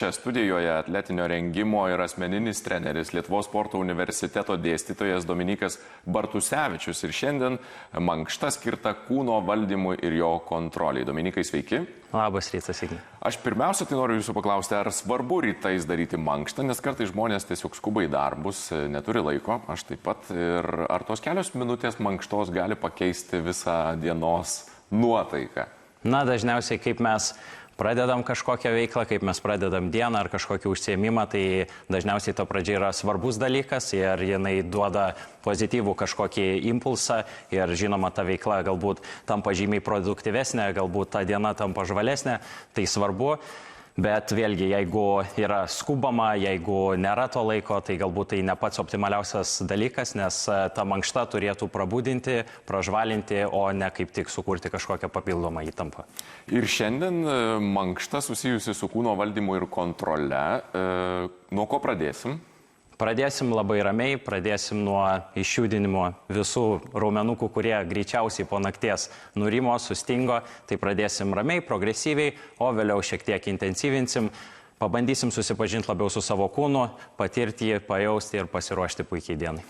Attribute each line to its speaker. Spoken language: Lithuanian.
Speaker 1: Čia studijoje atletinio rengimo ir asmeninis treneris, Lietuvos sporto universiteto dėstytojas Dominykas Bartusevičius. Ir šiandien mankšta skirta kūno valdymui ir jo kontroliai. Dominykai, sveiki.
Speaker 2: Labas rytas, Igni.
Speaker 1: Aš pirmiausia, tai noriu jūsų paklausti, ar svarbu rytais daryti mankštą, nes kartais žmonės tiesiog skuba į darbus, neturi laiko, aš taip pat. Ir ar tos kelios minutės mankštos gali pakeisti visą dienos nuotaiką?
Speaker 2: Na, dažniausiai, kaip mes pradedam kažkokią veiklą, kaip mes pradedam dieną ar kažkokį užsiėmimą, tai dažniausiai to pradžia yra svarbus dalykas ir jinai duoda pozityvų kažkokį impulsą ir žinoma, ta veikla galbūt tampa žymiai produktyvesnė, galbūt ta diena tampa žvalesnė, tai svarbu. Bet vėlgi, jeigu yra skubama, jeigu nėra to laiko, tai galbūt tai ne pats optimaliausias dalykas, nes ta mankšta turėtų prabudinti, pražvalinti, o ne kaip tik sukurti kažkokią papildomą įtampą.
Speaker 1: Ir šiandien mankšta susijusi su kūno valdymu ir kontrole. Nuo ko pradėsim?
Speaker 2: Pradėsim labai ramiai, pradėsim nuo išjudinimo visų raumenukų, kurie greičiausiai po nakties nurimo, sustingo. Tai pradėsim ramiai, progresyviai, o vėliau šiek tiek intensyvinsim. Pabandysim susipažinti labiau su savo kūnu, patirti jį, pajausti ir pasiruošti puikiai dienai.